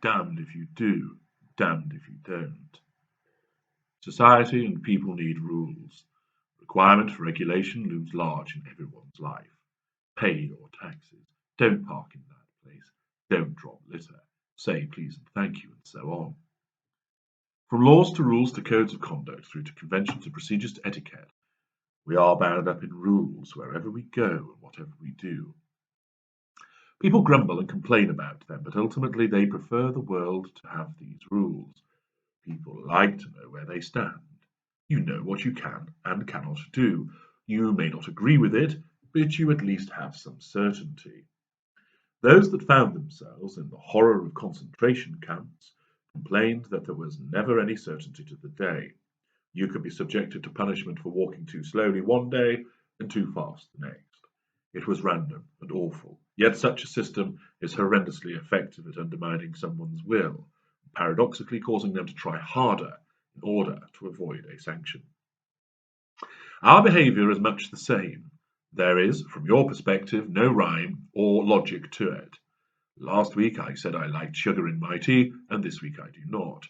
damned if you do, damned if you don't. Society and people need rules. Requirement for regulation looms large in everyone's life. Pay your taxes. Don't park in that place. Don't drop litter. Say please and thank you, and so on. From laws to rules to codes of conduct, through to conventions and procedures to etiquette, we are bound up in rules wherever we go and whatever we do. People grumble and complain about them, but ultimately they prefer the world to have these rules. People like to know where they stand. You know what you can and cannot do. You may not agree with it, but you at least have some certainty. Those that found themselves in the horror of concentration camps complained that there was never any certainty to the day. You could be subjected to punishment for walking too slowly one day and too fast the next. It was random and awful, yet such a system is horrendously effective at undermining someone's will, paradoxically causing them to try harder in order to avoid a sanction. Our behaviour is much the same. There is, from your perspective, no rhyme or logic to it. Last week I said I liked sugar in my tea, and this week I do not.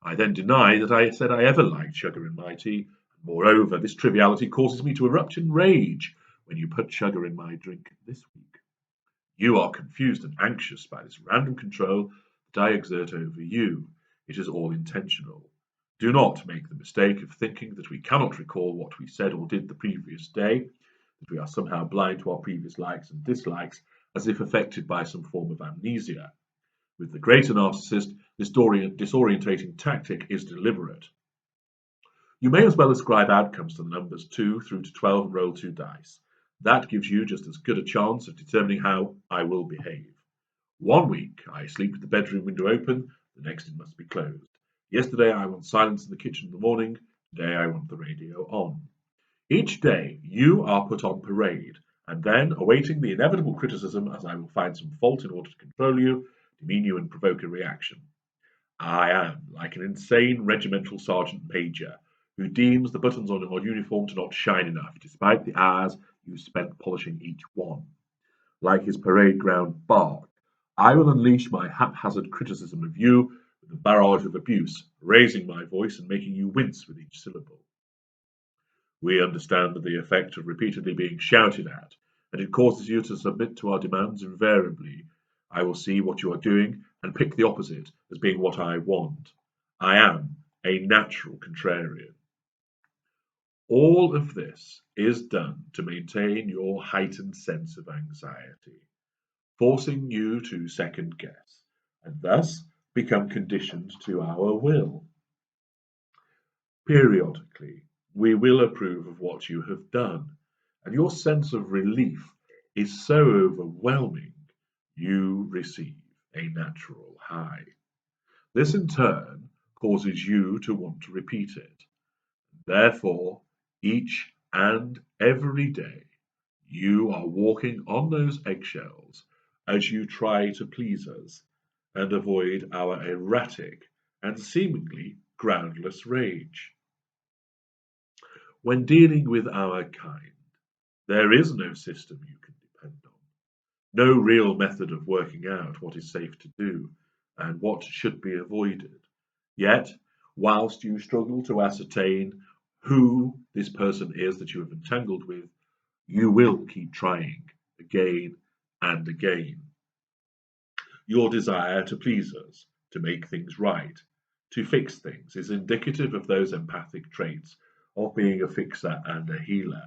I then deny that I said I ever liked sugar in my tea. Moreover, this triviality causes me to erupt in rage when you put sugar in my drink this week. You are confused and anxious by this random control that I exert over you. It is all intentional. Do not make the mistake of thinking that we cannot recall what we said or did the previous day, that we are somehow blind to our previous likes and dislikes, as if affected by some form of amnesia. With the greater narcissist, this disorientating tactic is deliberate. You may as well ascribe outcomes to the numbers 2 through to 12 and roll 2 dice. That gives you just as good a chance of determining how I will behave. One week I sleep with the bedroom window open, the next it must be closed. Yesterday I want silence in the kitchen in the morning, today I want the radio on. Each day you are put on parade, and then, awaiting the inevitable criticism as I will find some fault in order to control you, demean you and provoke a reaction. I am like an insane regimental sergeant major who deems the buttons on your uniform to not shine enough, despite the hours you spent polishing each one. Like his parade ground bark, I will unleash my haphazard criticism of you with a barrage of abuse, raising my voice and making you wince with each syllable. We understand the effect of repeatedly being shouted at, and it causes you to submit to our demands invariably. I will see what you are doing and pick the opposite as being what I want. I am a natural contrarian. All of this is done to maintain your heightened sense of anxiety, forcing you to second guess, and thus become conditioned to our will. Periodically, we will approve of what you have done, and your sense of relief is so overwhelming you receive a natural high. This in turn causes you to want to repeat it. Therefore, each and every day, you are walking on those eggshells as you try to please us and avoid our erratic and seemingly groundless rage. When dealing with our kind, there is no system you can depend on, no real method of working out what is safe to do and what should be avoided. Yet, whilst you struggle to ascertain who this person is that you have entangled with, you will keep trying again and again. Your desire to please us, to make things right, to fix things is indicative of those empathic traits of being a fixer and a healer.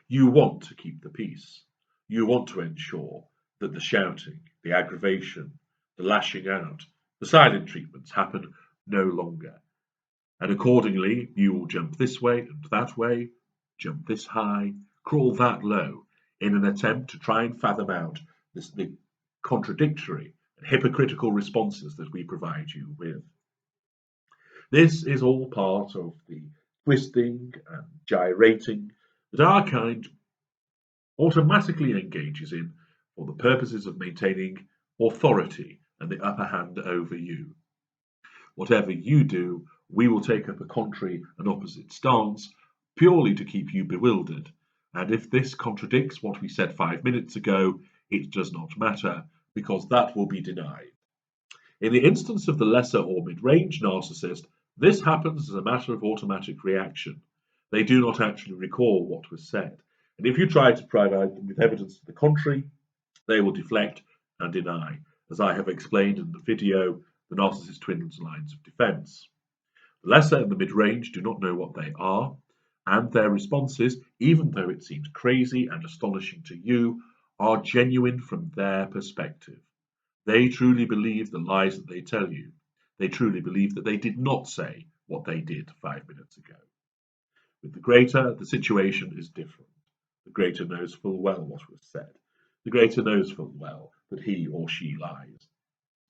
You want to keep the peace. You want to ensure that the shouting, the aggravation, the lashing out, the silent treatments happen no longer. And accordingly, you will jump this way and that way, jump this high, crawl that low, in an attempt to try and fathom out the contradictory and hypocritical responses that we provide you with. This is all part of the twisting and gyrating that our kind automatically engages in for the purposes of maintaining authority and the upper hand over you. Whatever you do, we will take up a contrary and opposite stance, purely to keep you bewildered. And if this contradicts what we said 5 minutes ago, it does not matter, because that will be denied. In the instance of the lesser or mid-range narcissist, this happens as a matter of automatic reaction. They do not actually recall what was said, and if you try to provide them with evidence to the contrary, they will deflect and deny, as I have explained in the video, The Narcissist Twins Lines of Defense. The lesser and the mid-range do not know what they are, and their responses, even though it seems crazy and astonishing to you, are genuine from their perspective. They truly believe the lies that they tell you. They truly believe that they did not say what they did 5 minutes ago. With the greater, the situation is different. The greater knows full well what was said. The greater knows full well that he or she lies,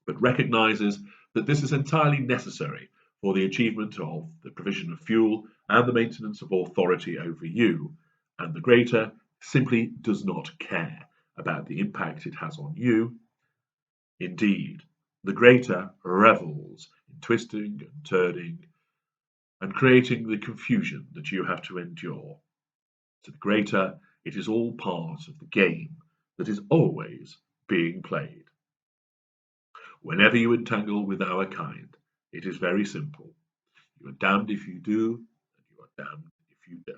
but recognizes that this is entirely necessary for the achievement of the provision of fuel and the maintenance of authority over you, and the greater simply does not care about the impact it has on you. Indeed, the greater revels in twisting and turning and creating the confusion that you have to endure. To the greater, it is all part of the game that is always being played. Whenever you entangle with our kind, it is very simple. You are damned if you do, and you are damned if you don't.